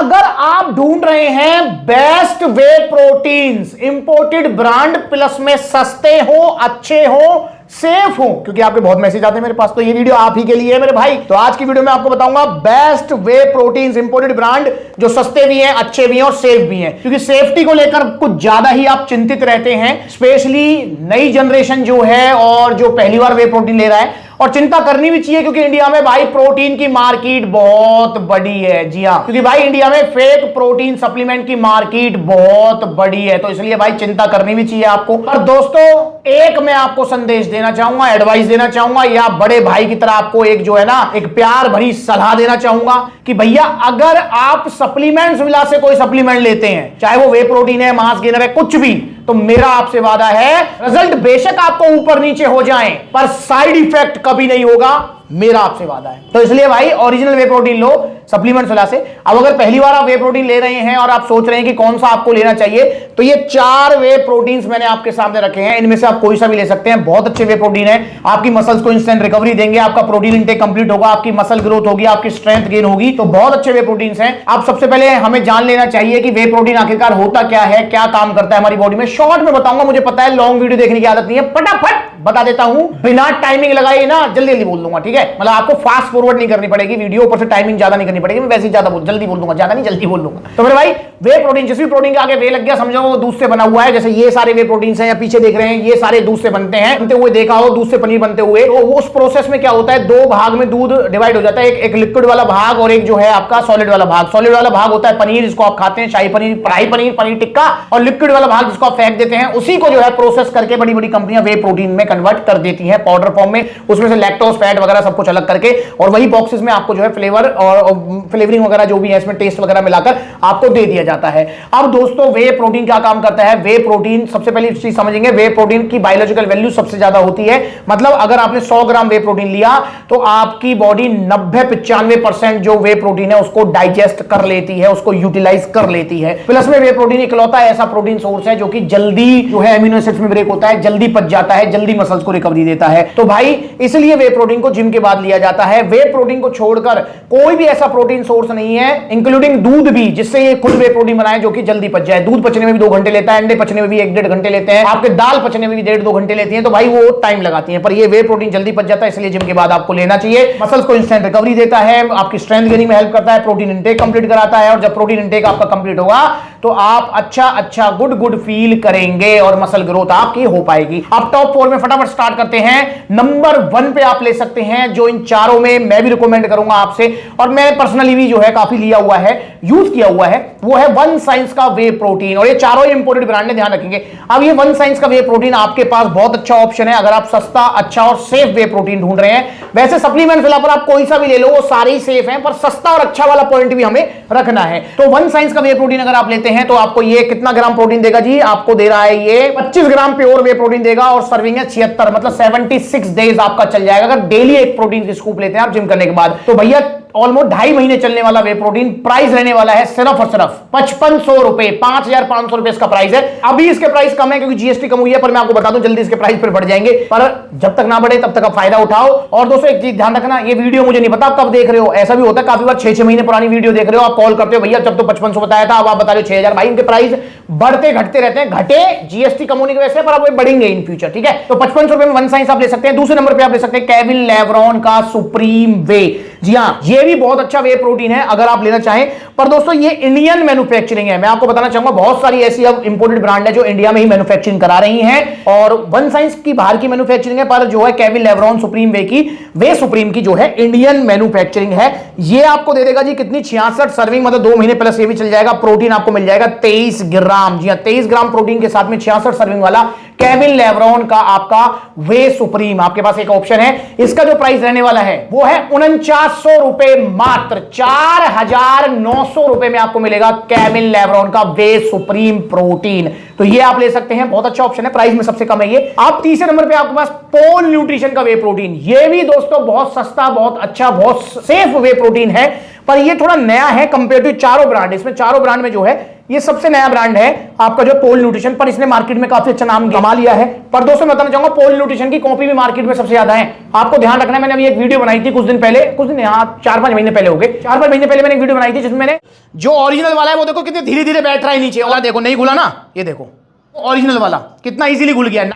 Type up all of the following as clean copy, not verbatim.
अगर आप ढूंढ रहे हैं best way proteins, imported brand plus में सस्ते हो, अच्छे हो, सेफ हो, क्योंकि आपके बहुत मैसेज आते हैं मेरे पास, तो ये वीडियो आप ही के लिए है मेरे भाई। तो आज की वीडियो में आपको बताऊंगा best way proteins, imported brand जो सस्ते भी हैं, अच्छे भी हैं और सेफ भी हैं, क्योंकि सेफ्टी को लेकर कुछ ज्यादा ही आप चिंतित रहते हैं, स्पेशली नई जनरेशन जो है और जो पहली बार वे प्रोटीन ले रहा है। और चिंता करनी भी चाहिए, क्योंकि इंडिया में भाई प्रोटीन की मार्केट बहुत बड़ी है। जी हां, क्योंकि भाई इंडिया में फेक प्रोटीन सप्लीमेंट की मार्केट बहुत बड़ी है, तो इसलिए भाई चिंता करनी भी चाहिए आपको। और दोस्तों, एक मैं आपको संदेश देना चाहूंगा, एडवाइस देना चाहूंगा, या बड़े भाई की तरह आपको एक जो है ना एक प्यार भरी सलाह देना चाहूंगा कि भैया अगर आप सप्लीमेंट्स मिला से कोई सप्लीमेंट लेते हैं, चाहे वो वे प्रोटीन है, मास गेनर है, कुछ भी, तो मेरा आपसे वादा है रिजल्ट बेशक आपको ऊपर नीचे हो जाएं, पर साइड इफेक्ट कभी नहीं होगा, मेरा आपसे वादा है। तो इसलिए भाई ओरिजिनल वे प्रोटीन लो सप्लीमेंट्स वाला से। अब अगर पहली बार आप वे प्रोटीन ले रहे हैं और आप सोच रहे हैं कि कौन सा आपको लेना चाहिए, तो ये 4 वे प्रोटीन्स मैंने आपके सामने रखे हैं, इनमें से आप कोई सा भी ले सकते हैं। बहुत अच्छे वे प्रोटीन है, आपकी मसल्स को इंस्टेंट रिकवरी देंगे, आपका प्रोटीन इंटेक कंप्लीट होगा, आपकी मसल ग्रोथ होगी, आपकी स्ट्रेंथ गेन होगी। तो बहुत अच्छे वे प्रोटीन्स हैं। आप सबसे पहले हमें जान लेना चाहिए कि वे प्रोटीन आखिरकार होता क्या है, क्या काम करता है हमारी बॉडी में। शॉर्ट में बताऊंगा, मुझे पता है लॉन्ग वीडियो देखने की आदत नहीं है, फटाफट बता देता हूं, बिना टाइमिंग लगाए ना, जल्दी जल्दी बोल दूंगा, ठीक है। मतलब आपको फास्ट फॉरवर्ड नहीं करनी पड़ेगी वीडियो, ऊपर से टाइमिंग ज्यादा नहीं करनी पड़ेगी, मैं वैसे ही ज्यादा जल्दी बोल दूंगा, ज्यादा नहीं जल्दी बोल दूंगा। तो मेरे भाई वे प्रोटीन, जिस भी प्रोटीन के आगे वे लग गया समझो वो दूध से बना हुआ है। जैसे ये सारे वे प्रोटीन्स हैं, या पीछे देख रहे हैं, ये सारे दूध से बनते हैं, बनते हुए देखा हो, दूध से पनीर बनते हुए। तो उस प्रोसेस में क्या होता है, 2 भाग में दूध डिवाइड हो जाता है, एक लिक्विड वाला भाग और एक जो है आपका सॉलिड वाला भाग। सॉलिड वाला भाग होता है पनीर, जिसको आप खाते हैं, शाही पनीर, कढ़ाई पनीर, पनीर टिक्का, और लिक्विड वाला भाग जिसको आप फेंक देते हैं, उसी को जो है प्रोसेस करके बड़ी बड़ी कंपनियां वे प्रोटीन में कन्वर्ट कर देती हैं पाउडर फॉर्म में, उसमें से लैक्टोज, फैट वगैरह सब कुछ अलग करके, और वही बॉक्सेस में आपको जो है फ्लेवर और फ्लेवरिंग वगैरह जो भी है इसमें टेस्ट वगैरह मिलाकर आपको दे दिया जाता है। अब दोस्तों वे प्रोटीन क्या काम करता है, वे प्रोटीन सबसे पहले चीज समझेंगे, वे प्रोटीन की बायोलॉजिकल वैल्यू सबसे ज्यादा होती है। मतलब अगर आपने 100 ग्राम वे प्रोटीन लिया तो आपकी बॉडी 90-95% जो वे प्रोटीन है उसको डाइजेस्ट कर लेती है, उसको यूटिलाइज कर लेती है। प्लस में वे प्रोटीन इकलौता ऐसा प्रोटीन सोर्स है जो कि जल्दी जो है अमीनो एसिड्स में ब्रेक होता है, जल्दी पच जाता है, जल्दी मसल्स को रिकवरी देता है। तो भाई इसलिए वे प्रोटीन को जिम के बाद लिया जाता है। वे प्रोटीन को छोड़कर कोई भी ऐसा प्रोटीन सोर्स नहीं है, इंक्लूडिंग दूध भी, जिससे ये खुद वे प्रोटीन बनाए जो कि जल्दी पच जाए। दूध पचने में भी 2 घंटे लेता है, अंडे पचने में भी 1-1.5 घंटे लेते हैं, आपके दाल पचने में भी 1.5-2 घंटे लेती है, तो भाई वो टाइम लगाती है, पर ये वे प्रोटीन जल्दी पच जाता है, इसलिए जिम के बाद आपको लेना चाहिए। मसल्स को इंस्टेंट रिकवरी देता है, आपकी स्ट्रेंथ गेनिंग में हेल्प करता है, प्रोटीन इंटेक कंप्लीट कराता है, और जब प्रोटीन इंटेक आपका कंप्लीट होगा तो आप अच्छा गुड फील करेंगे और मसल ग्रोथ आपकी हो पाएगी। अब टॉप 4 में फटाफट स्टार्ट करते हैं। नंबर 1 पे आप ले सकते हैं, जो इन चारों में मैं भी रिकमेंड करूंगा आपसे, और मैं पर्सनली भी जो है काफी लिया हुआ है, यूज किया हुआ है, वो है वन साइंस का वे प्रोटीन। और ये चारों इंपोर्टेड ब्रांड है, ध्यान रखेंगे। अब ये वन साइंस का वे प्रोटीन आपके पास बहुत अच्छा ऑप्शन है अगर आप सस्ता, अच्छा और सेफ वे प्रोटीन ढूंढ रहे हैं। वैसे सप्लीमेंट फिलहाल पर आप कोई सा भी ले लो, वो सारे ही सेफ हैं, पर सस्ता और अच्छा वाला पॉइंट भी हमें रखना है। तो वन साइंस का वे प्रोटीन अगर आप लेते हैं तो आपको ये कितना ग्राम प्रोटीन देगा जी, आपको दे रहा है ये 25 ग्राम प्योर वे प्रोटीन देगा, और सर्विंग है 76, मतलब 76 डेज आपका चल जाएगा अगर डेली एक प्रोटीन की स्कूप लेते हैं आप जिम करने के बाद। तो भैया ऑलमोस्ट 2.5 महीने चलने वाला वे प्रोटीन, प्राइस रहने वाला है सिर्फ और सिर्फ 5500 रुपए, 5500 रुपए इसका प्राइस है। अभी इसके प्राइस कम है क्योंकि जीएसटी कम हुई है, पर मैं आपको बता दूं जल्दी इसके प्राइस पर बढ़ जाएंगे, पर जब तक ना बढ़े तब तक आप फायदा उठाओ। और दोस्तों एक चीज ध्यान रखना, ये वीडियो मुझे नहीं पता आप कब देख रहे हो, ऐसा भी होता है काफी बार 6-6 महीने पुरानी वीडियो देख रहे हो, आप कॉल करते हो भैया जब तो 5500 बताया था, अब आप बता रहे हो 6000। भाई इनके प्राइस बढ़ते घटते रहते हैं, घटे जीएसटी कम होने की वजह से, पर अब वो बढ़ेंगे इन फ्यूचर, ठीक है। तो 5500 रुपए में वन साइंस आप ले सकते हैं। दूसरे नंबर पे आप ले सकते हैं केविन लेब्रॉन का सुप्रीम वे। जी हां, ये भी बहुत अच्छा वे प्रोटीन है अगर आप लेना चाहें, पर दोस्तों ये इंडियन मैन्युफैक्चरिंग है। मैं आपको बताना चाहूंगा बहुत सारी ऐसी अब इंपोर्टेड ब्रांड है जो इंडिया में ही मैन्युफैक्चरिंग करा रही हैं, और वन साइंस की बाहर की मैन्युफैक्चरिंग है, पर जो है केविन लेब्रॉन सुप्रीम वे की, वे सुप्रीम की जो है इंडियन मैन्युफैक्चरिंग है। ये आपको दे देगा जी कितनी, 66 सर्विंग, मतलब 2 महीने प्लस ये भी चल जाएगा। प्रोटीन आपको मिल जाएगा 23 ग्राम, जी हां 23 ग्राम प्रोटीन के साथ में 66 सर्विंग वाला केविन लेब्रॉन का आपका वे सुप्रीम आपके पास एक ऑप्शन है। इसका जो प्राइस रहने वाला है वो है 4900 रुपए, मात्र 4900 रुपए में आपको मिलेगा केविन लेब्रॉन का वे सुप्रीम प्रोटीन। तो ये आप ले सकते हैं, बहुत अच्छा ऑप्शन है, प्राइस में सबसे कम है ये। आप तीसरे नंबर पे आपके पास पोल न्यूट्रिशन का वे प्रोटीन, ये भी दोस्तों बहुत सस्ता, बहुत अच्छा, बहुत सेफ वे प्रोटीन है, पर ये थोड़ा नया है कंपेयर टू चारों ब्रांड। इसमें चारों ब्रांड में जो है ये सबसे नया ब्रांड है आपका जो पोल न्यूट्रिशन, पर इसने मार्केट में काफी अच्छा नाम कमा लिया है। पर दोस्तों मैं बताना चाहूंगा पोल न्यूट्रिशन की कॉपी भी मार्केट में सबसे ज्यादा है। आपको ध्यान रखना है, मैंने अभी एक वीडियो बनाई थी कुछ दिन पहले, कुछ दिन 4-5 महीने पहले हो गए, 4-5 महीने पहले मैंने एक वीडियो बनाई थी जिसमें मैंने जो ओरिजिनल वाला है वो देखो कितने धीरे धीरे बैठ रहा है नीचे, और देखो नहीं घुला ना, ये देखो ओरिजिनल वाला कितना इजीली घुल गया।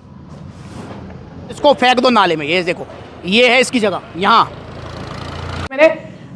इसको फेंक दो नाले में, ये देखो ये है इसकी जगह। यहां मैंने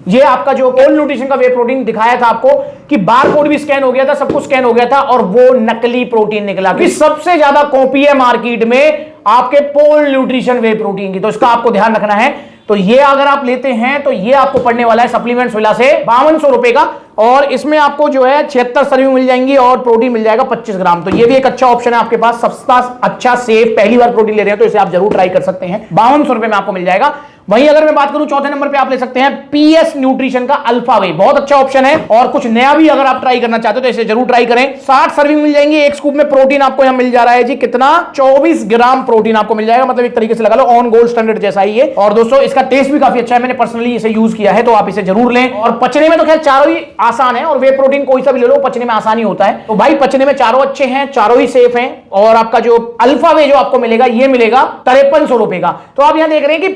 ये आपका जो पोल न्यूट्रिशन का वे प्रोटीन दिखाया था आपको कि बार कोड भी स्कैन हो गया था, सब कुछ स्कैन हो गया था और वो नकली प्रोटीन निकला। कि सबसे ज्यादा कॉपी है मार्केट में आपके पोल न्यूट्रिशन वे प्रोटीन की, तो इसका आपको ध्यान रखना है। तो ये अगर आप लेते हैं तो ये आपको पड़ने वाला है सप्लीमेंट्स विला से 5200 रुपए का, और इसमें आपको जो है 76 सर्विंग मिल जाएंगी और प्रोटीन मिल जाएगा 25 ग्राम। तो ये भी एक अच्छा ऑप्शन है आपके पास, सस्ता, अच्छा, सेफ, पहली बार प्रोटीन ले रहे हैं तो इसे आप जरूर ट्राई कर सकते हैं। 5200 रुपए में आपको मिल जाएगा। वहीं अगर मैं बात करूं चौथे नंबर पे आप ले सकते हैं पीएस न्यूट्रिशन का अल्फा वे, बहुत अच्छा ऑप्शन है। और कुछ नया भी अगर आप ट्राई करना चाहते हो तो इसे जरूर ट्राई करें। 60 सर्विंग मिल जाएंगी, एक स्कूप में प्रोटीन आपको यहां मिल जा रहा है जी कितना, 24 ग्राम प्रोटीन आपको मिल जाएगा। मतलब एक तरीके से लगा लो ऑन गोल्ड स्टैंडर्ड जैसा ही है। और दोस्तों इसका टेस्ट भी काफी अच्छा है, मैंने पर्सनली इसे यूज किया है, तो आप इसे जरूर लें। और पचने में तो खैर चारों ही आसान है, और वे प्रोटीन कोई सा भी ले लो पचने में आसानी होता है। तो भाई पचने में चारों अच्छे हैं, चारों ही सेफ हैं। और आपका जो अल्फा वे जो आपको मिलेगा ये मिलेगा 5300 रुपए का। तो आप यहां देख रहे हैं कि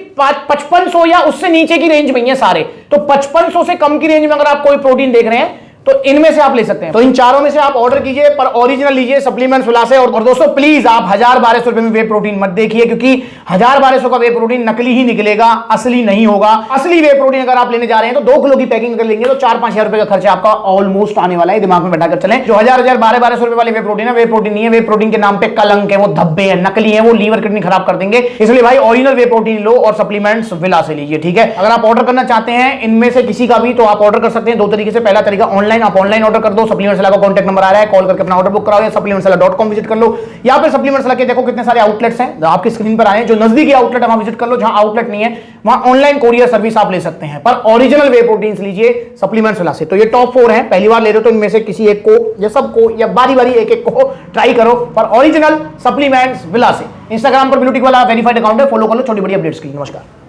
5500 या उससे नीचे की रेंज में है सारे, तो 5500 से कम की रेंज में अगर आप कोई प्रोटीन देख रहे हैं तो इनमें से आप ले सकते हैं। तो इन चारों में से आप ऑर्डर कीजिए, पर ओरिजिनल लीजिए सप्लीमेंट्स विला से। और दोस्तों प्लीज आप 1000-1200 रुपए में वे प्रोटीन मत देखिए, क्योंकि 1000-1200 का वे प्रोटीन नकली ही निकलेगा, असली नहीं होगा। असली वे प्रोटीन अगर आप लेने जा रहे हैं तो 2 किलो की पैकिंग कर लेंगे तो 4-5 हजार रुपए का खर्चा आपका ऑलमोस्ट आने वाला है, दिमाग में बैठाकर चलें। जो 1200 रुपए वाले वे प्रोटीन है, वे प्रोटीन नहीं है, वे प्रोटीन के नाम पे कलंक है, वो धब्बे हैं, नकली है, वो लीवर किडनी खराब कर देंगे। इसलिए भाई ओरिजिनल वे प्रोटीन लो और सप्लीमेंट्स विला से लीजिए, ठीक है। अगर आप ऑर्डर करना चाहते हैं इनमें से किसी का भी तो आप ऑर्डर कर सकते हैं 2 तरीके से। पहला तरीका ऑनलाइन, आप ऑनलाइन ऑर्डर दो, सप्लीमेंट्स विला का कांटेक्ट नंबर आ रहा है, कॉल करके अपना ऑर्डर बुक कराओ, या supplementswala.com विजिट कर लो, या फिर सप्लीमेंट्स विला के देखो कितने सारे आउटलेट्स हैं आपकी स्क्रीन पर आए हैं। जो नजदीकी आउटलेट है वहां विजिट कर लो, जहां आउटलेट नहीं है वहां ऑनलाइन कोरियर सर्विस आप ले सकते हैं। पर ओरिजिनल वे प्रोटीन्स लीजिए सप्लीमेंट्स विला से। तो ये टॉप 4 है, पहली बार ले रहे हो तो इनमें से किसी एक को या सबको या बारी बारी एक एक को ट्राई करो, पर ओरिजिनल सप्लीमेंट्स विला से। इंस्टाग्राम पर ब्लूटिक वाला वेरीफाइड अकाउंट है, फॉलो कर लो, छोटी बड़ी अपडेट्स के लिए। नमस्कार।